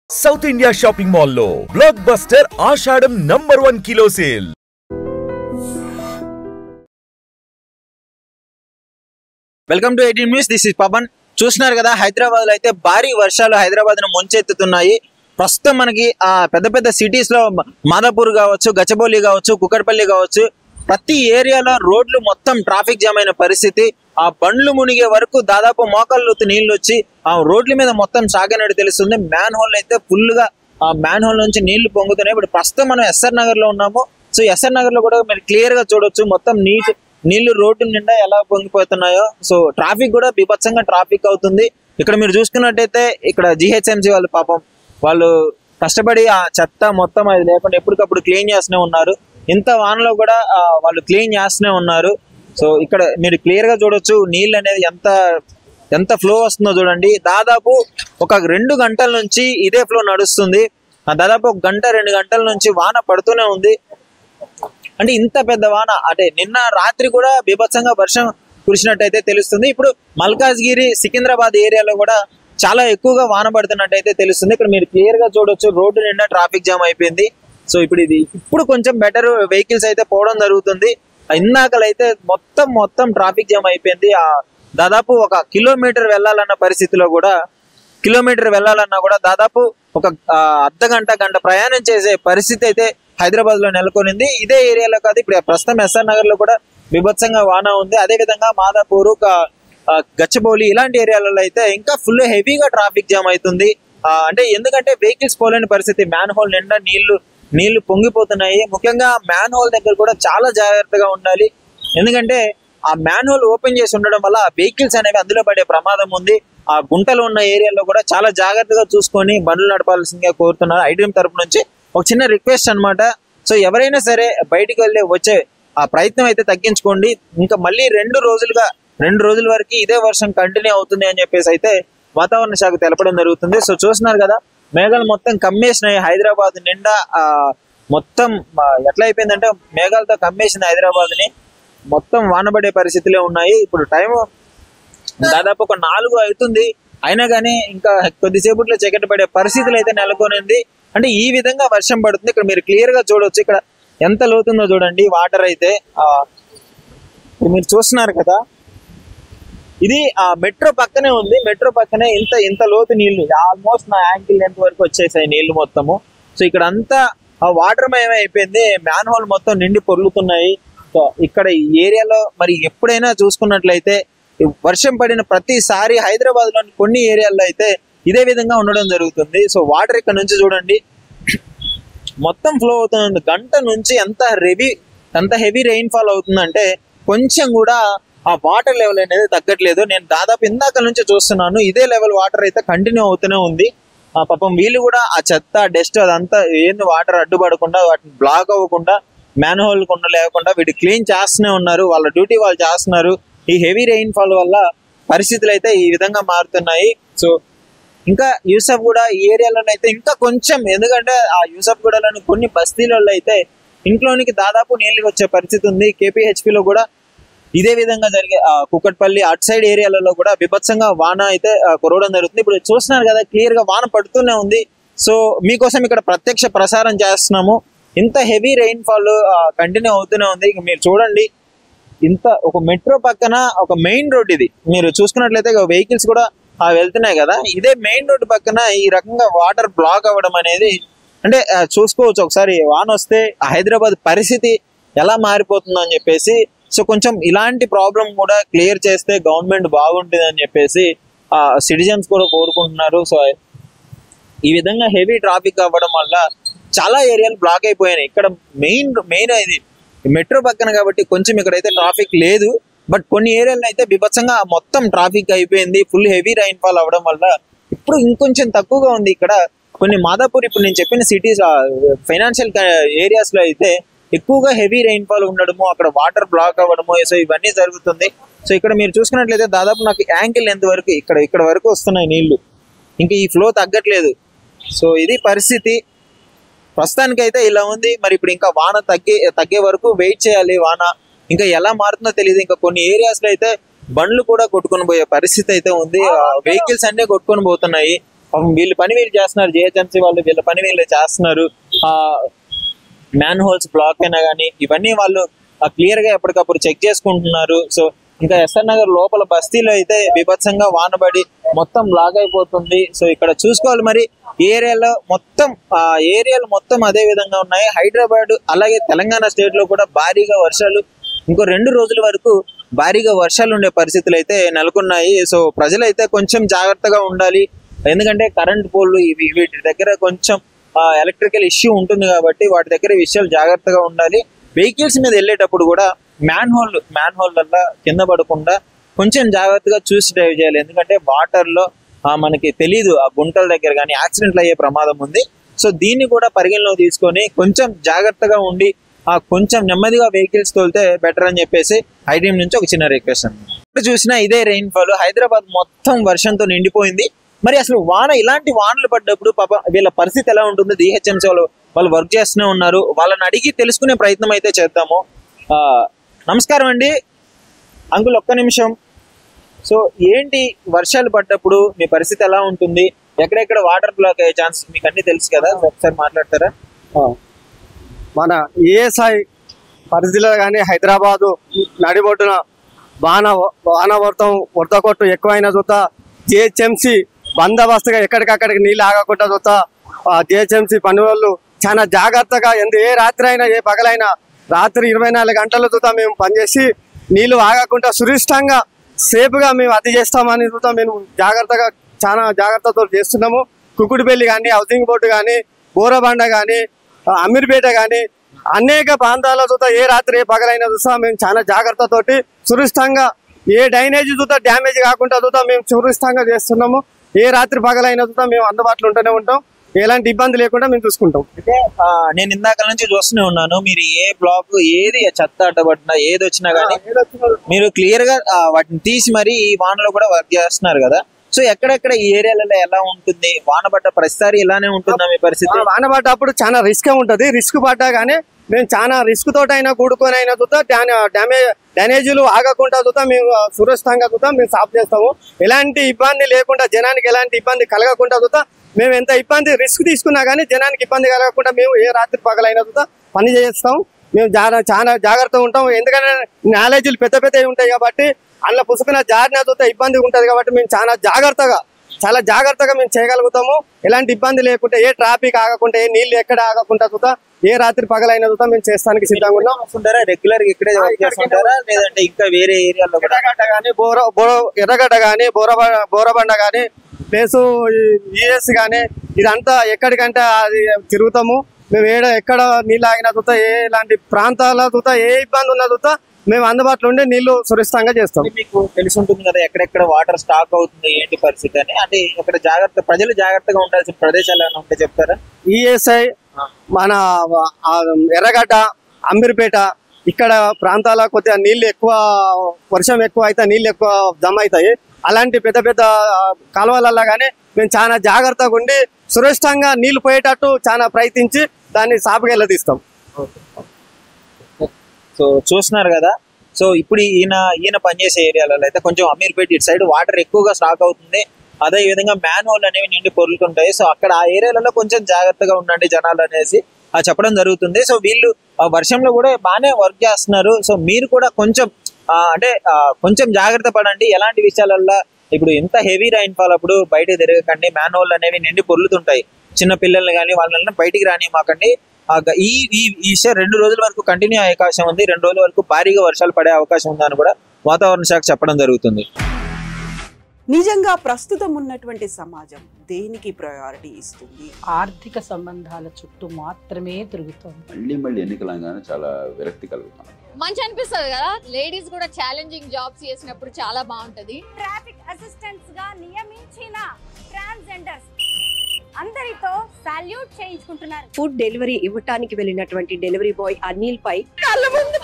South India shopping mall లో blockbuster Ashadham #1 kilo sale. Welcome to 18 news. This is Pavan. చూస్తున్నారు కదా, హైదరాబాద్ లో అయితే భారీ వర్షాలు హైదరాబాద్ ను ముంచెత్తుతున్నాయి. ప్రస్తుతం మనకి పెద్ద పెద్ద సిటీస్ లో మాదాపూర్ కావచ్చు, గచ్చిబౌలి కావచ్చు, కుకట్పల్లి కావచ్చు, ప్రతి ఏరియాలో రోడ్లు మొత్తం ట్రాఫిక్ జామ్ అయిన పరిస్థితి. ఆ బండ్లు మునిగే వరకు దాదాపు మోకాళ్ళు నీళ్లు వచ్చి ఆ రోడ్ల మీద మొత్తం సాగినట్టు తెలుస్తుంది. మ్యాన్ హోల్ అయితే ఫుల్ గా ఆ మ్యాన్ హోల్ నుంచి నీళ్లు పొంగుతున్నాయి. ఇప్పుడు ప్రస్తుతం మనం ఎస్ఆర్ నగర్ లో ఉన్నాము. సో ఎస్ఆర్ నగర్ లో కూడా మీరు క్లియర్ గా చూడొచ్చు, మొత్తం నీళ్లు రోడ్డు నిండా ఎలా పొంగిపోతున్నాయో. సో ట్రాఫిక్ కూడా బీభత్సంగా ట్రాఫిక్ అవుతుంది. ఇక్కడ మీరు చూసుకున్నట్టయితే ఇక్కడ జిహెచ్ఎంసీ వాళ్ళు పాపం వాళ్ళు కష్టపడి ఆ చెత్త మొత్తం అది లేకుండా ఎప్పటికప్పుడు క్లీన్ చేస్తూనే ఉన్నారు. ఇంత వానలో కూడా వాళ్ళు క్లీన్ చేస్తూనే ఉన్నారు. సో ఇక్కడ మీరు క్లియర్ గా చూడొచ్చు నీళ్ళు అనేది ఎంత ఫ్లో వస్తుందో చూడండి. దాదాపు ఒక 2 గంటల నుంచి ఇదే ఫ్లో నడుస్తుంది. దాదాపు 1 గంట 2 గంటల నుంచి వాన పడుతూనే ఉంది. అంటే ఇంత పెద్ద వాన, అంటే నిన్న రాత్రి కూడా బీభత్సంగా వర్షం కురిసినట్టయితే తెలుస్తుంది. ఇప్పుడు మల్కాజ్గిరి, సికింద్రాబాద్ ఏరియాలో కూడా చాలా ఎక్కువగా వాన పడుతున్నట్టయితే తెలుస్తుంది. ఇక్కడ మీరు క్లియర్ గా చూడొచ్చు రోడ్డు నిండా ట్రాఫిక్ జామ్ అయిపోయింది. సో ఇప్పుడు కొంచెం బెటర్, వెహికల్స్ అయితే పోవడం జరుగుతుంది. ఇందాకలైతే మొత్తం ట్రాఫిక్ జామ్ అయిపోయింది. దాదాపు 1 కిలోమీటర్ వెళ్ళాలన్న పరిస్థితిలో కూడా దాదాపు ఒక గంట ప్రయాణం చేసే పరిస్థితి అయితే హైదరాబాద్ లో నెలకొనింది. ఇదే ఏరియాలో కాదు, ఇప్పుడు ప్రస్తుతం ఎస్ఆర్ నగర్ లో కూడా బీభత్సంగా వాన ఉంది. అదే విధంగా మాదాపూర్, గచ్చిబౌలి ఇలాంటి ఏరియాలలో అయితే ఇంకా ఫుల్ హెవీగా ట్రాఫిక్ జామ్ అవుతుంది. అంటే ఎందుకంటే వెహికల్స్ పోలేని పరిస్థితి, మ్యాన్ హోల్ నిండా నీళ్లు పొంగిపోతున్నాయి. ముఖ్యంగా మ్యాన్ హోల్ దగ్గర కూడా చాలా జాగ్రత్తగా ఉండాలి. ఎందుకంటే ఆ మ్యాన్ హోల్ ఓపెన్ చేసి ఉండడం వల్ల వెహికల్స్ అనేవి అందులో పడే ప్రమాదం ఉంది. ఆ గుంటలు ఉన్న ఏరియాలో కూడా చాలా జాగ్రత్తగా చూసుకొని బండ్లు నడపాల్సిందిగా కోరుతున్నారు. ఐడిఎం తరపు నుంచి ఒక చిన్న రిక్వెస్ట్ అన్నమాట. సో ఎవరైనా సరే బయటికి వచ్చే ఆ ప్రయత్నం అయితే తగ్గించుకోండి. ఇంకా మళ్ళీ 2 రోజుల వరకు ఇదే వర్షం కంటిన్యూ అవుతుంది అని చెప్పేసి అయితే వాతావరణ శాఖ తెలపడం జరుగుతుంది. సో చూస్తున్నారు కదా, మేఘాలు మొత్తం కమ్మేసినాయి హైదరాబాద్ నిండా. మొత్తం ఎట్లా అయిపోయిందంటే మేఘాలతో కమ్మేసింది హైదరాబాద్ ని. మొత్తం వానబడే పరిస్థితులే ఉన్నాయి. ఇప్పుడు టైం దాదాపు ఒక 4 అవుతుంది. అయినా కానీ ఇంకా కొద్దిసేపట్లో చీకటి పడే పరిస్థితులు అయితే నెలకొనింది. అంటే ఈ విధంగా వర్షం పడుతుంది. ఇక్కడ మీరు క్లియర్ గా చూడొచ్చు, ఇక్కడ ఎంత లోతుందో చూడండి వాటర్ అయితే. మీరు చూస్తున్నారు కదా, ఇది మెట్రో పక్కనే ఉంది. మెట్రో పక్కనే ఇంత లోతు నీళ్లు, ఆల్మోస్ట్ నా యాంకిల్ లెంత్ వరకు వచ్చేసాయి నీళ్లు మొత్తము. సో ఇక్కడ అంతా వాటర్ మయం అయిపోయింది. మ్యాన్ హోల్ మొత్తం నిండి పొర్లుతున్నాయి. సో ఇక్కడ ఈ ఏరియాలో మరి ఎప్పుడైనా చూసుకున్నట్లయితే వర్షం పడిన ప్రతిసారి హైదరాబాద్ లోని కొన్ని ఏరియాల్లో అయితే ఇదే విధంగా ఉండడం జరుగుతుంది. సో వాటర్ ఇక్కడ నుంచి చూడండి మొత్తం ఫ్లో అవుతుంది. గంట నుంచి ఎంత హెవీ రెయిన్ ఫాల్ అవుతుందంటే కొంచెం కూడా ఆ వాటర్ లెవెల్ అనేది తగ్గట్లేదు. నేను దాదాపు ఇందాక నుంచి చూస్తున్నాను, ఇదే లెవెల్ వాటర్ అయితే కంటిన్యూ అవుతూనే ఉంది. పాపం వీళ్ళు కూడా ఆ చెత్త, డస్ట్ అదంతా ఏంది వాటర్ అడ్డుపడకుండా, వాటిని బ్లాక్ అవ్వకుండా, మ్యాన్ హోల్ కుండా లేకుండా వీటి క్లీన్ చేస్తూనే ఉన్నారు. వాళ్ళ డ్యూటీ వాళ్ళు చేస్తున్నారు. ఈ హెవీ రెయిన్ ఫాల్ వల్ల పరిస్థితులు అయితే ఈ విధంగా మారుతున్నాయి. సో ఇంకా యూసఫ్ కూడా ఈ ఏరియాలో అయితే ఇంకా కొంచెం, ఎందుకంటే ఆ యూసఫ్ గూడలోని కొన్ని బస్తీలలో అయితే ఇంట్లోనికి దాదాపు నీళ్ళు వచ్చే పరిస్థితి ఉంది. కేపీహెచ్పిలో కూడా ఇదే విధంగా జరిగే కుకట్పల్లి అటు సైడ్ ఏరియాలలో కూడా బీభత్సంగా వాన అయితే కురవడం జరుగుతుంది. ఇప్పుడు చూస్తున్నారు కదా, క్లియర్ గా వాన పడుతూనే ఉంది. సో మీకోసం ఇక్కడ ప్రత్యక్ష ప్రసారం చేస్తున్నాము. ఇంత హెవీ రెయిన్ ఫాల్ కంటిన్యూ అవుతూనే ఉంది. ఇక మీరు చూడండి, ఒక మెట్రో పక్కన ఒక మెయిన్ రోడ్, ఇది మీరు చూసుకున్నట్లయితే వెహికల్స్ కూడా వెళ్తున్నాయి కదా, ఇదే మెయిన్ రోడ్ పక్కన ఈ రకంగా వాటర్ బ్లాక్ అవ్వడం అనేది, అంటే చూసుకోవచ్చు ఒకసారి వాన వస్తే హైదరాబాద్ పరిస్థితి ఎలా మారిపోతుందో అని చెప్పేసి. సో కొంచెం ఇలాంటి ప్రాబ్లం కూడా క్లియర్ చేస్తే గవర్నమెంట్ బాగుంటుంది అని చెప్పేసి సిటిజన్స్ కూడా కోరుకుంటున్నారు. సో ఈ విధంగా హెవీ ట్రాఫిక్ అవ్వడం వల్ల చాలా ఏరియాలు బ్లాక్ అయిపోయినాయి. ఇక్కడ మెయిన్ ఇది మెట్రో పక్కన కాబట్టి కొంచెం ఇక్కడైతే ట్రాఫిక్ లేదు. బట్ కొన్ని ఏరియాలో అయితే బీభత్సంగా మొత్తం ట్రాఫిక్ అయిపోయింది. ఫుల్ హెవీ రైన్ ఫాల్ అవ్వడం వల్ల ఇప్పుడు ఇంకొంచెం తక్కువగా ఉంది. ఇక్కడ కొన్ని మాదాపూర్, ఇప్పుడు నేను చెప్పిన సిటీస్, ఫైనాన్షియల్ ఏరియాస్ లో అయితే ఎక్కువగా హెవీ రెయిన్ ఫాల్ ఉండడము, అక్కడ వాటర్ బ్లాక్ అవ్వడము, సో ఇవన్నీ జరుగుతుంది. సో ఇక్కడ మీరు చూసుకున్నట్లయితే దాదాపు నాకు యాంకిల్ లెంత్ వరకు ఇక్కడ వరకు వస్తున్నాయి నీళ్లు. ఇంకా ఈ ఫ్లో తగ్గట్లేదు. సో ఇది పరిస్థితి ప్రస్తుతానికి అయితే ఇలా ఉంది. మరి ఇప్పుడు ఇంకా వాన తగ్గే వరకు వెయిట్ చేయాలి. వాన ఇంకా ఎలా మారుతుందో తెలియదు. ఇంకా కొన్ని ఏరియాస్ లో అయితే బండ్లు కూడా కొట్టుకొని పోయే పరిస్థితి అయితే ఉంది. వెహికల్స్ అన్నీ కొట్టుకొని పోతున్నాయి. వీళ్ళు పని వీళ్ళు చేస్తున్నారు, జిహెచ్ఎంసీ వాళ్ళు వీళ్ళ పని వీళ్ళు చేస్తున్నారు. మ్యాన్ హోల్స్ బ్లాక్ అయినా కానీ ఇవన్నీ వాళ్ళు క్లియర్ గా ఎప్పటికప్పుడు చెక్ చేసుకుంటున్నారు. సో ఇంకా ఎస్ఆర్ నగర్ లోపల బస్తీలో అయితే బీభత్సంగా వానబడి మొత్తం లాగ్ అయిపోతుంది. సో ఇక్కడ చూసుకోవాలి మరి ఏరియాలు మొత్తం అదే విధంగా ఉన్నాయి. హైదరాబాద్ అలాగే తెలంగాణ స్టేట్ లో కూడా భారీగా వర్షాలు, ఇంకో 2 రోజుల వరకు భారీగా వర్షాలు ఉండే పరిస్థితులు అయితే నెలకొన్నాయి. సో ప్రజలైతే కొంచెం జాగ్రత్తగా ఉండాలి, ఎందుకంటే కరెంట్ పోల్లు వీటి దగ్గర కొంచెం ఎలక్ట్రికల్ ఇష్యూ ఉంటుంది కాబట్టి వాటి దగ్గర విషయాలు జాగ్రత్తగా ఉండాలి. వెహికల్స్ మీద వెళ్ళేటప్పుడు కూడా మ్యాన్ హోల్ వల్ల కింద పడకుండా కొంచెం జాగ్రత్తగా చూసి డ్రైవ్ చేయాలి, ఎందుకంటే వాటర్ లో మనకి తెలీదు ఆ గుంటల దగ్గర కానీ యాక్సిడెంట్లు అయ్యే ప్రమాదం ఉంది. సో దీన్ని కూడా పరిగణలో తీసుకొని కొంచెం జాగ్రత్తగా ఉండి కొంచెం నెమ్మదిగా వెహికల్స్ తోలితే బెటర్ అని చెప్పేసి ఐటీఎం నుంచి ఒక చిన్న రిక్వెస్ట్ అండి. చూసినా ఇదే రెయిన్ ఫాల్, హైదరాబాద్ మొత్తం వర్షంతో నిండిపోయింది. మరి అసలు ఇలాంటి వానలు పడ్డప్పుడు పాప వీళ్ళ పరిస్థితి ఎలా ఉంటుందో డిహెచ్ఎంసీ వాళ్ళు వర్క్ చేస్తూనే ఉన్నారు. వాళ్ళని అడిగి తెలుసుకునే ప్రయత్నం అయితే చేద్దాము. నమస్కారం అండి అంకుల్, ఒక్క నిమిషం. సో ఏంటి వర్షాలు పడ్డప్పుడు మీ పరిస్థితి ఎలా ఉంటుంది? ఎక్కడెక్కడ వాటర్ బ్లాక్ అయ్యే ఛాన్స్ మీకు అన్ని తెలుసు కదా, ఒకసారి మాట్లాడతారా? మన ఏఎస్ఐ పరిధిలో కానీ హైదరాబాదు నడిబొడ్డున వరద కొట్టు ఎక్కువైన చూత జిహెచ్ఎంసీ బందోబస్తుగా ఎక్కడికక్కడికి నీళ్ళు ఆగకుండా చూత జిహెచ్ఎంసీ పని వాళ్ళు చాలా జాగ్రత్తగా ఏ రాత్రి అయినా ఏ పగలైనా రాత్రి 24 గంటల చూత మేము పనిచేసి నీళ్లు ఆగకుండా సురక్షితంగా సేఫ్గా మేము అది చేస్తామని చూత మేము చాలా జాగ్రత్తతో చేస్తున్నాము. కుకుడిపల్లి కానీ, హౌసింగ్ బోర్డు కానీ, బోరబండ కానీ, అమీర్పేట కానీ అనేక ప్రాంతాల చూత ఏ రాత్రి ఏ పగలైనా చూస్తా మేము చాలా జాగ్రత్తతోటి సురక్షితంగా ఏ డ్రైనేజ్ చూత డ్యామేజ్ కాకుండా చూత మేము సురక్షితంగా చేస్తున్నాము. ఏ రాత్రి పగలైనా చూత మేము అందుబాటులో ఉంటూనే ఉంటాం, ఎలాంటి ఇబ్బంది లేకుండా మేము చూసుకుంటాం. అంటే నేను ఇందాక నుంచి చూస్తూనే ఉన్నాను, మీరు ఏ బ్లాక్ ఏది చెత్త అడ్డబట్టినా ఏది వచ్చినా కానీ మీరు క్లియర్ గా వాటిని తీసి మరి ఈ వానలో కూడా వర్క్ చేస్తున్నారు కదా. సో ఎక్కడెక్కడ ఈ ఏరియాలలో ఎలా ఉంటుంది? వాన పడ్డ ప్రతిసారి ఇలానే ఉంటుందా మీ పరిస్థితి? వాన పడ్డప్పుడు చాలా రిస్క్ ఉంటుంది. రిస్క్ పడ్డా కానీ మేము చాలా రిస్క్ తోటైనా కూడుకొని అయినా చూద్దాం డ్యామేజీలు ఆగకుండా చూద్దాం మేము సురక్షితంగా చూద్దాం మేము సాఫ్ చేస్తాము. ఎలాంటి ఇబ్బంది లేకుండా, జనానికి ఎలాంటి ఇబ్బంది కలగకుండా చూద్దాం మేము ఎంత ఇబ్బంది రిస్క్ తీసుకున్నా కానీ జనానికి ఇబ్బంది కలగకుండా మేము ఏ రాత్రి పగలైనా చూద్దాం పని చేస్తాం. మేము చాలా జాగ్రత్తగా ఉంటాం, ఎందుకంటే నాలెడ్జ్లు పెద్దవి ఉంటాయి కాబట్టి అందులో పుసుకున జారిన చూద్దాం ఇబ్బంది ఉంటుంది కాబట్టి మేము చాలా జాగ్రత్తగా మేము చేయగలుగుతాము. ఎలాంటి ఇబ్బంది లేకుండా, ఏ ట్రాఫిక్ ఆగకుండా, ఏ నీళ్లు ఎక్కడ ఆగకుండా చూద్దాం ఏ రాత్రి పగలైన చూద్దాం మేము చేస్తానికి సిద్ధంగా ఉన్నాం. రెగ్యులర్ గా ఇక్కడే చేస్తుంటారా లేదంటే ఇంకా వేరే ఏరియాలో? ఎర్రగడ్డ కానీ బోరబండ కానీ ప్లేసు ఈఎస్ కానీ ఇదంతా ఎక్కడికంటే అది తిరుగుతాము మేము. ఎక్కడ నీళ్ళు ఆగిన చూత ఎలాంటి ప్రాంతాల చూత ఏ ఇబ్బంది ఉన్న చూత మేము అందుబాటులో ఉండి నీళ్లు సురక్షితంగా చేస్తాం. మీకు తెలిసి ఉంటుంది కదా ఎక్కడెక్కడ వాటర్ స్టాక్ అవుతుంది ఏంటి పరిస్థితి అని, అంటే ఇక్కడ ప్రజలు జాగ్రత్తగా ఉండాల్సిన ప్రదేశాలు ఏమైనా ఉంటే చెప్తారా? ఈఎస్ఐ మన ఎర్రగడ్డ, అమీర్పేట ఇక్కడ ప్రాంతాల కొద్దిగా నీళ్లు ఎక్కువ, వర్షం ఎక్కువ అయితే నీళ్లు ఎక్కువ జమ అవుతాయి. అలాంటి పెద్ద కాలువలల్లో కానీ మేము చాలా జాగ్రత్తగా ఉండి సురక్షితంగా నీళ్లు పోయేటట్టు చాలా ప్రయత్నించి దాన్ని సాపుగా వెళ్ళదీస్తాం. సో చూస్తున్నారు కదా. సో ఇప్పుడు ఈయన పనిచేసే ఏరియాలలో అయితే కొంచెం అమీర్పేట ఇటు సైడ్ వాటర్ ఎక్కువగా స్టాక్ అవుతుంది, అదే విధంగా మ్యాన్ హోల్ అనేవి నిండి పొరులుతుంటాయి. సో అక్కడ ఆ ఏరియాలలో కొంచెం జాగ్రత్తగా ఉండండి జనాలు అనేసి చెప్పడం జరుగుతుంది. సో వీళ్ళు వర్షంలో కూడా బాగానే వర్క్ చేస్తున్నారు. సో మీరు కూడా కొంచెం జాగ్రత్త పడండి. ఎలాంటి విషయాలల్లో ఇప్పుడు ఎంత హెవీ రైన్ ఫాల్ అప్పుడు బయట తిరగకండి, మ్యాన్ హోల్ అనేవి నిండి పొర్లుతుంటాయి. చిన్న పిల్లల్ని కానీ వాళ్ళని బయటికి రానివ్వకండి. ఈ విషయం 2 రోజుల వరకు కంటిన్యూ అయ్యే అవకాశం ఉంది. 2 రోజుల వరకు భారీగా వర్షాలు పడే అవకాశం ఉందని కూడా వాతావరణ శాఖ చెప్పడం జరుగుతుంది. నిజంగా ప్రస్తుతం ఉన్నటువంటి సమాజం దేనికి ప్రయారిటీ ఇస్తుంది? ఆర్థిక సంబంధాల చుట్టూ మాత్రమే తిరుగుతుంది. మళ్ళీ ఎన్నికలంగానే చాలా విరక్తి కలుగుతాం. మంచి అనిపిస్తుంది కదా, లేడీస్ కూడా ఛాలెంజింగ్ జాబ్స్ చేసినప్పుడు చాలా బాగుంటది. ట్రాఫిక్ అసిస్టెంట్స్ గా నియమించిన ట్రాన్స్జెండర్స్ అందరితో సాల్యూట్ చేయించుకుంటున్నారు. ఫుడ్ డెలివరీ ఇవ్వటానికి వెళ్ళినటువంటి డెలివరీ బాయ్ అనిల్ పై కళ్ళ ముందు